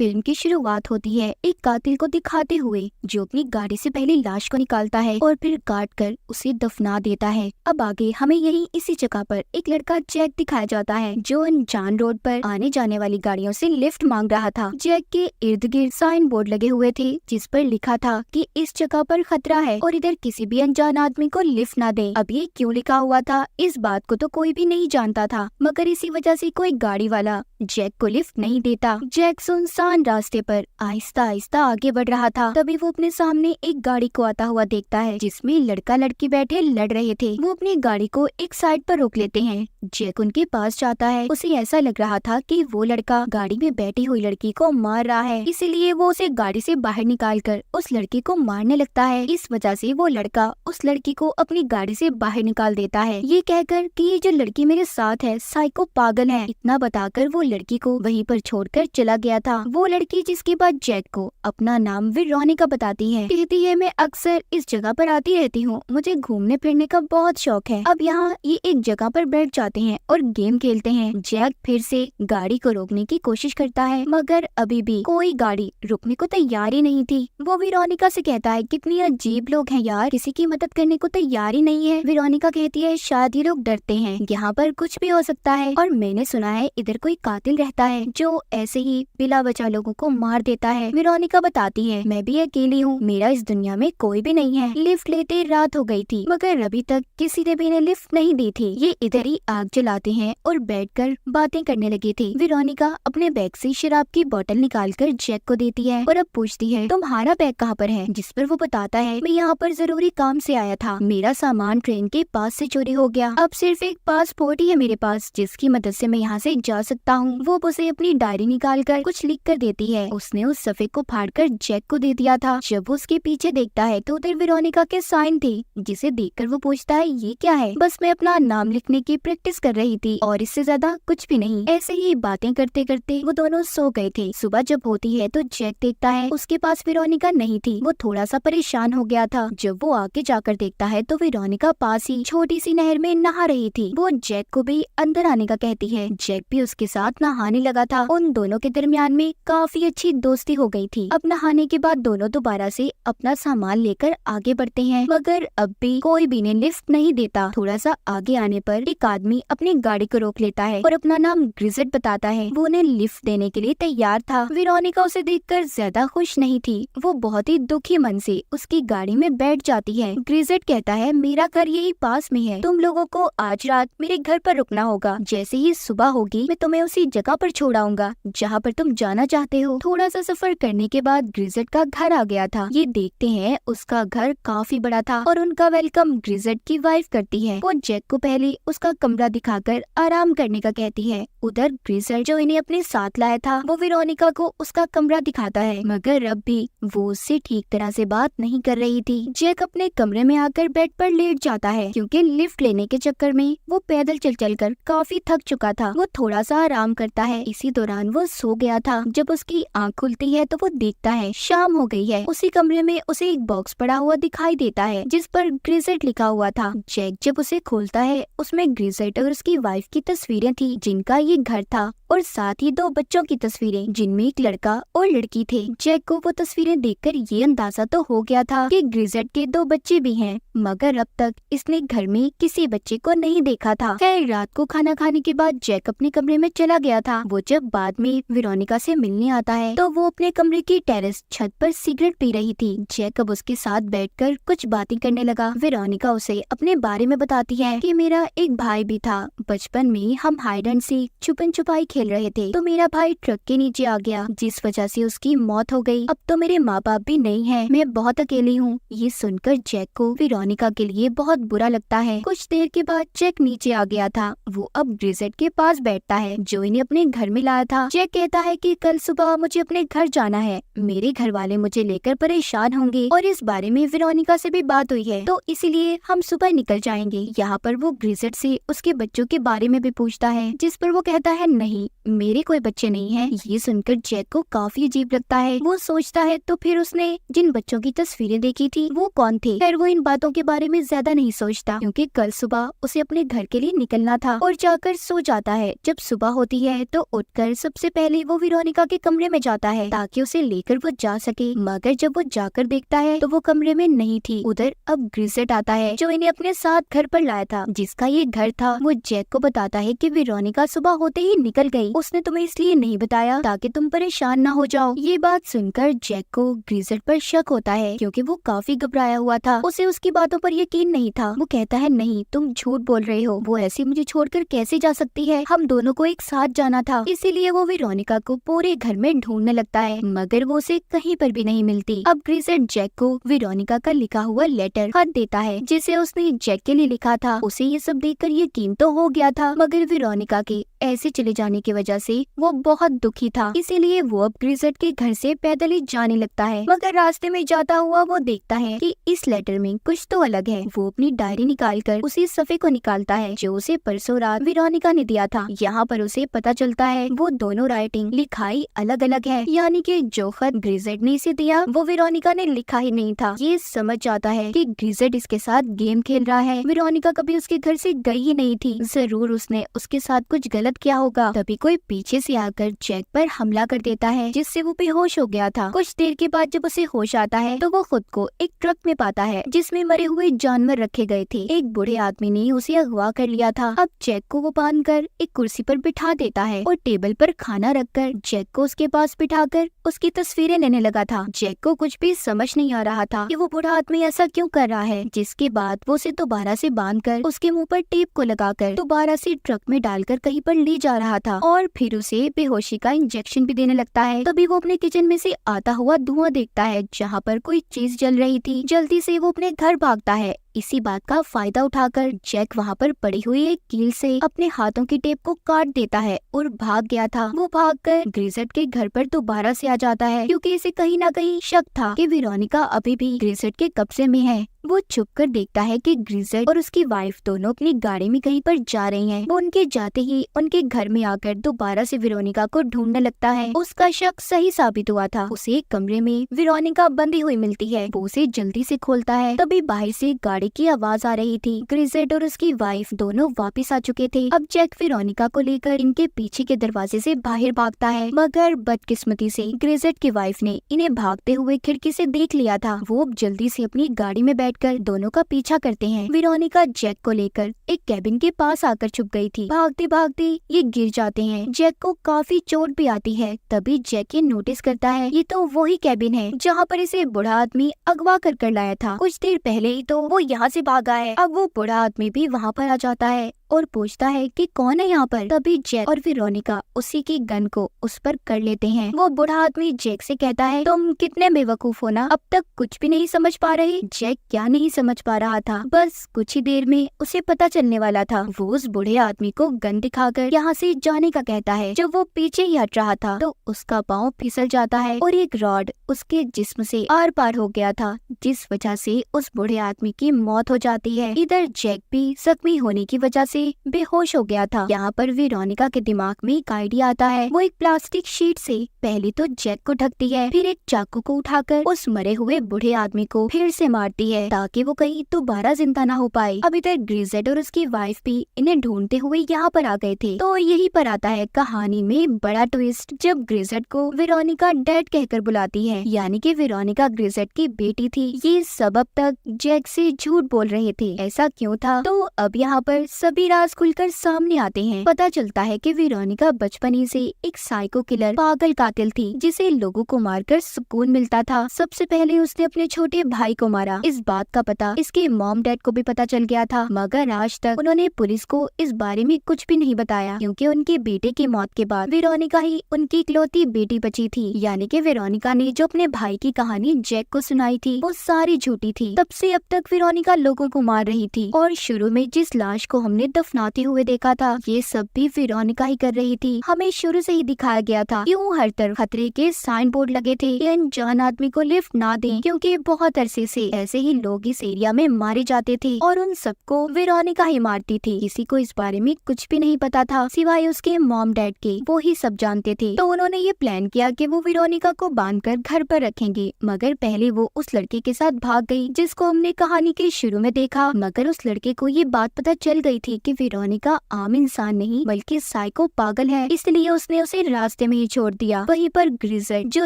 Film की शुरुआत होती है एक कातिल को दिखाते हुए जो अपनी गाड़ी से पहले लाश को निकालता है और फिर काट कर उसे दफना देता है। अब आगे हमें यही इसी जगह पर एक लड़का जैक दिखाया जाता है जो अनजान रोड पर आने जाने वाली गाड़ियों से लिफ्ट मांग रहा था। जैक के इर्द गिर्द साइन बोर्ड लगे हुए थे जिस पर लिखा था कि इस जगह पर खतरा है और इधर किसी भी अनजान आदमी को लिफ्ट ना दे। अब ये क्यों लिखा हुआ था इस बात को तो कोई भी नहीं जानता था, मगर इसी वजह से कोई गाड़ी वाला जैक को लिफ्ट नहीं देता। जैक सुनसान रास्ते पर आहिस्ता आहिस्ता आगे बढ़ रहा था, तभी वो अपने सामने एक गाड़ी को आता हुआ देखता है जिसमें लड़का लड़की बैठे लड़ रहे थे। वो अपनी गाड़ी को एक साइड पर रोक लेते हैं। जैक उनके पास जाता है। उसे ऐसा लग रहा था कि वो लड़का गाड़ी में बैठी हुई लड़की को मार रहा है, इसीलिए वो उसे गाड़ी से बाहर निकालकर उस लड़की को मारने लगता है। इस वजह से वो लड़का उस लड़की को अपनी गाड़ी से बाहर निकाल देता है, ये कहकर कि ये जो लड़की मेरे साथ है साइको पागल है। इतना बताकर वो लड़की को वहीं पर छोड़कर चला गया था। वो लड़की जिसके बाद जैक को अपना नाम वेरोनिका बताती है, कहती है मैं अक्सर इस जगह पर आती रहती हूँ, मुझे घूमने फिरने का बहुत शौक है। अब यहाँ ये एक जगह पर बैठ जाते हैं और गेम खेलते हैं। जैक फिर से गाड़ी को रोकने की कोशिश करता है मगर अभी भी कोई गाड़ी रुकने को तैयार ही नहीं थी। वो वेरोनिका से कहता है कितनी अजीब लोग हैं यार, किसी की मदद करने को तैयार ही नहीं है। वेरोनिका कहती है शायद ये लोग डरते हैं, यहाँ पर कुछ भी हो सकता है और मैंने सुना है इधर कोई कातिल रहता है जो ऐसे ही बिला वजह लोगों को मार देता है। वेरोनिका बताती है मैं भी अकेली हूँ, मेरा इस दुनिया में कोई भी नहीं है। लिफ्ट लेते रात हो गई थी मगर अभी तक किसी ने भी इन्हें लिफ्ट नहीं दी थी। ये इधर ही आग जलाते हैं और बैठकर बातें करने लगे थे। वेरोनिका अपने बैग से शराब की बोतल निकालकर जैक को देती है और अब पूछती है तुम्हारा बैग कहाँ पर है, जिस पर वो बताता है मैं यहाँ पर जरूरी काम से आया था, मेरा सामान ट्रेन के पास से चोरी हो गया, अब सिर्फ एक पासपोर्ट ही है मेरे पास जिसकी मदद से मैं यहाँ से जा सकता हूँ। वो उसे अपनी डायरी निकाल कर कुछ लिख कर देती है। उसने उस सफ़े को फाड़कर जैक को दे दिया था। जब वो उसके पीछे देखता है तो उधर वेरोनिका के साइन थे जिसे देखकर वो पूछता है ये क्या है। बस मैं अपना नाम लिखने की प्रैक्टिस कर रही थी और इससे ज्यादा कुछ भी नहीं। ऐसे ही बातें करते करते वो दोनों सो गए थे। सुबह जब होती है तो जैक देखता है उसके पास वेरोनिका नहीं थी। वो थोड़ा सा परेशान हो गया था। जब वो आगे जाकर देखता है तो वेरोनिका पास ही छोटी सी नहर में नहा रही थी। वो जैक को भी अंदर आने का कहती है। जैक भी उसके साथ नहाने लगा था। उन दोनों के दरमियान में काफी अच्छी दोस्ती हो गई थी। अब नहाने के बाद दोनों दोबारा से अपना सामान लेकर आगे बढ़ते हैं मगर अब भी कोई भी ने लिफ्ट नहीं देता। थोड़ा सा आगे आने पर एक आदमी अपनी गाड़ी को रोक लेता है और अपना नाम ग्रिजेट बताता है। वो उन्हें लिफ्ट देने के लिए तैयार था। वेरोनिका उसे देखकर ज्यादा खुश नहीं थी। वो बहुत ही दुखी मन से उसकी गाड़ी में बैठ जाती है। ग्रिजेट कहता है मेरा घर यही पास में है, तुम लोगों को आज रात मेरे घर पर रुकना होगा। जैसे ही सुबह होगी मैं तुम्हें उसी जगह पर छोड़ाऊंगा जहाँ पर तुम जाना चाहते हो। थोड़ा सा सफर करने के बाद ग्रिजेट का घर आ गया था। ये देखते हैं उसका घर काफी बड़ा था और उनका वेलकम ग्रिजेट की वाइफ करती है। वो जैक को पहले उसका कमरा दिखाकर आराम करने का कहती है। उधर ग्रिजेट जो इन्हें अपने साथ लाया था वो वेरोनिका को उसका कमरा दिखाता है मगर अब भी वो उससे ठीक तरह से बात नहीं कर रही थी। जैक अपने कमरे में आकर बेड पर लेट जाता है क्योंकि लिफ्ट लेने के चक्कर में वो पैदल चल चल कर काफी थक चुका था। वो थोड़ा सा आराम करता है। इसी दौरान वो सो गया था। जब उसकी आंख खुलती है तो वो देखता है शाम हो गई है। उसी कमरे में उसे एक बॉक्स पड़ा हुआ दिखाई देता है जिस पर ग्रिजेट लिखा हुआ था। जैक जब उसे खोलता है उसमें ग्रिजेट और उसकी वाइफ की तस्वीरें थी जिनका ये घर था और साथ ही दो बच्चों की तस्वीरें जिनमें एक लड़का और लड़की थे। जैक को वो तस्वीरें देखकर ये अंदाजा तो हो गया था कि ग्रिजेट के दो बच्चे भी हैं मगर अब तक इसने घर में किसी बच्चे को नहीं देखा था। खैर रात को खाना खाने के बाद जैक अपने कमरे में चला गया था। वो जब बाद में वेरोनिका से मिलने आता है तो वो अपने कमरे की टेरेस छत पर सिगरेट पी रही थी। जैक अब उसके साथ बैठकर कुछ बातें करने लगा। वेरोनिका उसे अपने बारे में बताती है कि मेरा एक भाई भी था, बचपन में हम हाइड एंड सीक छुपन छुपाई खेल रहे थे तो मेरा भाई ट्रक के नीचे आ गया जिस वजह से उसकी मौत हो गई। अब तो मेरे माँ बाप भी नहीं है, मैं बहुत अकेली हूँ। ये सुनकर जैक को वेरोनिका के लिए बहुत बुरा लगता है। कुछ देर के बाद जैक नीचे आ गया था। वो अब ग्रिजेट के पास बैठता है जो इन्हें अपने घर में लाया था। जैक कहता है कि कल सुबह मुझे अपने घर जाना है, मेरे घर वाले मुझे लेकर परेशान होंगे और इस बारे में वेरोनिका से भी बात हुई है तो इसीलिए हम सुबह निकल जाएंगे। यहाँ पर वो ग्रिजेट से उसके बच्चों के बारे में भी पूछता है जिस पर वो कहता है नहीं, मेरे कोई बच्चे नहीं हैं। ये सुनकर जैक को काफी अजीब लगता है। वो सोचता है तो फिर उसने जिन बच्चों की तस्वीरें देखी थी वो कौन थे। फिर वो इन बातों के बारे में ज्यादा नहीं सोचता, क्योंकि कल सुबह उसे अपने घर के लिए निकलना था और जाकर सो जाता है। जब सुबह होती है तो उठकर सबसे पहले वो वेरोनिका के कमरे में जाता है ताकि उसे लेकर वो जा सके, मगर जब वो जाकर देखता है तो वो कमरे में नहीं थी। उधर अब ग्रिसेट आता है जो इन्हें अपने साथ घर पर लाया था, जिसका ये घर था। वो जैक को बताता है कि वेरोनिका सुबह होते ही निकल गई, उसने तुम्हें इसलिए नहीं बताया ताकि तुम परेशान ना हो जाओ। ये बात सुनकर जैक को ग्रिसेट पर शक होता है, क्योंकि वो काफी घबराया हुआ था, उसे उसकी बातों पर यकीन नहीं था। वो कहता है नहीं, तुम झूठ बोल रहे हो, वो ऐसे मुझे छोड़कर कैसे जा सकती है, हम दोनों को एक साथ जाना था। इसीलिए वो वेरोनिका को पूरे घर में ढूंढने लगता है, मगर वो उसे कहीं पर भी नहीं मिलती। अब ग्रिसेट जैक को वेरोनिका का लिखा हुआ लेटर खत देता है जिसे उसने जैक के लिए लिखा था। उसे ये सब देखकर यकीन तो हो गया था, मगर वेरोनिका के ऐसे चले जाने की वजह से वो बहुत दुखी था। इसीलिए वो अब ग्रिसेट के घर से पैदल ही जाने लगता है, मगर रास्ते में जाता हुआ वो देखता है कि इस लेटर में कुछ तो अलग है। वो अपनी डायरी निकालकर उसी सफ़े को निकालता है जो उसे परसों रात वेरोनिका ने दिया था। यहाँ पर उसे पता चलता है वो दोनों राइटिंग लिखाई अलग अलग है, यानी कि जो खत ग्रिसेट ने इसे दिया वो वेरोनिका ने लिखा ही नहीं था। ये समझ जाता है कि ग्रिसेट इसके साथ गेम खेल रहा है। वेरोनिका कभी उसके घर से गई ही नहीं थी, जरूर उसने उसके साथ कुछ गलत किया होगा। तभी कोई पीछे से आकर जैक पर हमला कर देता है, जिससे वो बेहोश हो गया था। कुछ देर के बाद जब उसे होश आता है तो वो खुद को एक ट्रक में पाता है जिसमें मरे हुए जानवर रखे गए थे। एक बूढ़े आदमी ने उसे अगवा कर लिया था। अब जैक को वो बांधकर एक कुर्सी पर बिठा देता है और टेबल पर खाना रखकर जैक को उसके पास बिठाकर उसकी तस्वीरें लेने लगा था। जैक को कुछ भी समझ नहीं आ रहा था कि वो बूढ़ा आदमी ऐसा क्यों कर रहा है। जिसके बाद वो उसे दोबारा से बांधकर उसके मुंह पर टेप को लगाकर दोबारा से ट्रक में डालकर कहीं पर ले जा रहा था और फिर उसे बेहोशी का इंजेक्शन भी देने लगता है। तभी वो अपने किचन में से आता हुआ धुआं देखता है जहाँ पर कोई चीज जल रही थी। जल्दी से वो अपने घर भागता है। इसी बात का फायदा उठाकर जैक वहाँ पर पड़ी हुई एक कील से अपने हाथों की टेप को काट देता है और भाग गया था। वो भागकर ग्रिसेट के घर पर दोबारा से आ जाता है, क्योंकि इसे कहीं ना कहीं शक था कि वेरोनिका अभी भी ग्रिसेट के कब्जे में है। वो छुप कर देखता है कि ग्रिसेट और उसकी वाइफ दोनों अपनी गाड़ी में कहीं पर जा रही हैं। वो उनके जाते ही उनके घर में आकर दोबारा से वेरोनिका को ढूंढने लगता है। उसका शक सही साबित हुआ था। उसे एक कमरे में वेरोनिका बंधी हुई मिलती है। वो उसे जल्दी से खोलता है, तभी बाहर से गाड़ी की आवाज आ रही थी। ग्रिसेट और उसकी वाइफ दोनों वापस आ चुके थे। अब जैक वेरोनिका को लेकर इनके पीछे के दरवाजे से बाहर भागता है, मगर बदकिस्मती से ग्रिसेट की वाइफ ने इन्हें भागते हुए खिड़की से देख लिया था। वो जल्दी से अपनी गाड़ी में कर दोनों का पीछा करते हैं। वेरोनिका जैक को लेकर एक कैबिन के पास आकर छुप गई थी। भागते भागते ये गिर जाते हैं। जैक को काफी चोट भी आती है। तभी जैक ये नोटिस करता है ये तो वही कैबिन है जहाँ पर इसे बूढ़ा आदमी अगवा कर लाया था। कुछ देर पहले ही तो वो यहाँ से भागा है। अब वो बूढ़ा आदमी भी वहाँ पर आ जाता है और पूछता है कि कौन है यहाँ पर। तभी जैक और वेरोनिका उसी की गन को उस पर कर लेते हैं। वो बूढ़ा आदमी जैक से कहता है तुम कितने बेवकूफ हो ना, अब तक कुछ भी नहीं समझ पा रहे। जैक क्या नहीं समझ पा रहा था, बस कुछ ही देर में उसे पता चलने वाला था। वो उस बूढ़े आदमी को गन दिखाकर यहाँ से जाने का कहता है। जब वो पीछे ही हट रहा था तो उसका पाँव फिसल जाता है और एक रॉड उसके जिस्म से आर पार हो गया था, जिस वजह से उस बूढ़े आदमी की मौत हो जाती है। इधर जैक भी जख्मी होने की वजह से बेहोश हो गया था। यहाँ पर वेरोनिका के दिमाग में एक आइडिया आता है। वो एक प्लास्टिक शीट से पहले तो जैक को ढकती है, फिर एक चाकू को उठाकर उस मरे हुए बूढ़े आदमी को फिर से मारती है ताकि वो कहीं दोबारा जिंदा ना हो पाए। अब इधर ग्रिसेट और उसकी वाइफ भी इन्हें ढूंढते हुए यहाँ पर आ गए थे। तो यही पर आता है कहानी में बड़ा ट्विस्ट, जब ग्रिसेट को वेरोनिका डैड कहकर बुलाती है, यानी कि वेरोनिका ग्रिसेट की बेटी थी। ये सब अब तक जैक से झूठ बोल रहे थे, ऐसा क्यों था? तो अब यहाँ पर सभी राज खुलकर सामने आते हैं। पता चलता है कि वेरोनिका बचपन ही से एक साइको किलर पागल कातिल थी, जिसे लोगों को मारकर सुकून मिलता था। सबसे पहले उसने अपने छोटे भाई को मारा। इस बात का पता इसके मॉम डैड को भी पता चल गया था, मगर आज तक उन्होंने पुलिस को इस बारे में कुछ भी नहीं बताया, क्योंकि उनके बेटे की मौत के बाद वेरोनिका ही उनकी इकलौती बेटी बची थी। यानी कि वेरोनिका ने जो अपने भाई की कहानी जैक को सुनाई थी वो सारी झूठी थी। तब से अब तक वेरोनिका लोगों को मार रही थी और शुरू में जिस लाश को हमने दफनाते हुए देखा था। ये सब भी वेरोनिका ही कर रही थी। हमें शुरू से ही दिखाया गया था क्यों हर तरफ खतरे के साइन बोर्ड लगे थे कि अनजान आदमी को लिफ्ट ना दें, क्योंकि बहुत अरसे से ऐसे ही लोग इस एरिया में मारे जाते थे और उन सबको वेरोनिका ही मारती थी। किसी को इस बारे में कुछ भी नहीं पता था सिवाय उसके मॉम डैड के, वो ही सब जानते थे। तो उन्होंने ये प्लान किया कि वो वेरोनिका को बांधकर घर पर रखेंगे, मगर पहले वो उस लड़के के साथ भाग गई जिसको हमने कहानी के शुरू में देखा। मगर उस लड़के को ये बात पता चल गई थी कि वेरोनिका आम इंसान नहीं बल्कि साइको पागल है, इसलिए उसने उसे रास्ते में ही छोड़ दिया। वहीं पर ग्रिजर्ड जो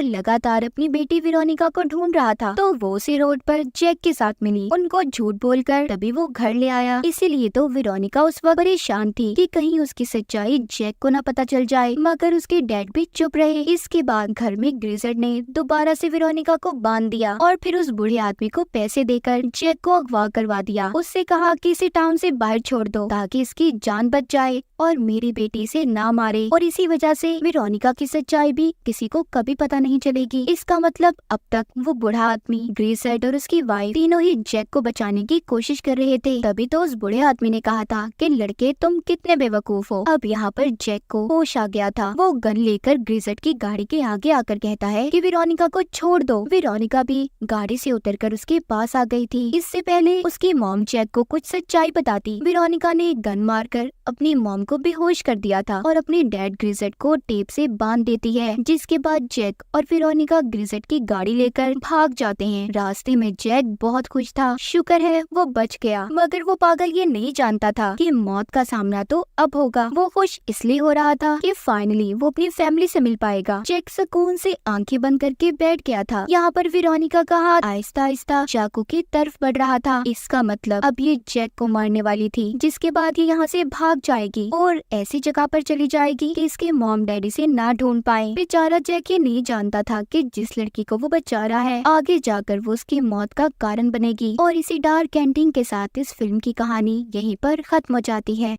लगातार अपनी बेटी वेरोनिका को ढूंढ रहा था, तो वो उसे रोड पर जैक के साथ मिली। उनको झूठ बोलकर तभी वो घर ले आया। इसीलिए तो वेरोनिका उस वक्त परेशान थी कि कहीं उसकी सच्चाई जैक को न पता चल जाए, मगर उसके डैड भी चुप रहे। इसके बाद घर में ग्रिजर्ड ने दोबारा से वेरोनिका को बांध दिया और फिर उस बूढ़े आदमी को पैसे देकर जैक को अगवा करवा दिया। उससे कहा कि इसे टाउन से बाहर छोड़ दो ताकि इसकी जान बच जाए और मेरी बेटी से ना मारे। और इसी वजह से वेरोनिका की सच्चाई भी किसी को कभी पता नहीं चलेगी। इसका मतलब अब तक वो बूढ़ा आदमी, ग्रिजर्ड और उसकी वाइफ तीनों ही जैक को बचाने की कोशिश कर रहे थे। तभी तो उस बूढ़े आदमी ने कहा था कि लड़के तुम कितने बेवकूफ हो। अब यहाँ पर जैक को होश आ गया था। वो गन लेकर ग्रिजर्ड की गाड़ी के आगे आकर कहता है कि वेरोनिका को छोड़ दो। वेरोनिका भी गाड़ी से उतरकर उसके पास आ गई थी। इससे पहले उसकी मॉम जैक को कुछ सच्चाई बताती। वेरोनिका ने गन मारकर अपनी मॉम को बेहोश कर दिया था और अपने डैड ग्रिजर्ड को टेप से बांध देती है, जिसके बाद जैक और वेरोनिका ग्रिजर्ड की गाड़ी लेकर भाग जाते हैं। रास्ते में जैक बहुत खुश था, शुक्र है वो बच गया। मगर वो पागल ये नहीं जानता था कि मौत का सामना तो अब होगा। वो खुश इसलिए हो रहा था कि फाइनली वो अपनी फैमिली से मिल पाएगा। जैक सुकून से आंखें बंद करके बैठ गया था। यहाँ पर वेरोनिका का हाथ आहिस्ता आहिस्ता चाकू की तरफ बढ़ रहा था। इसका मतलब अब ये जैक को मारने वाली थी, जिसके बाद ये यहाँ से भाग जाएगी और ऐसी जगह पर चली जाएगी कि इसके मॉम डैडी से ना ढूंढ पाए। बेचारा जैक ये नहीं जानता था कि जिस लड़की को वो बचा रहा है आगे जाकर वो उसकी मौत का कारण बनेगी। और इसी डार्क एंडिंग के साथ इस फिल्म की कहानी यहीं पर खत्म हो जाती है।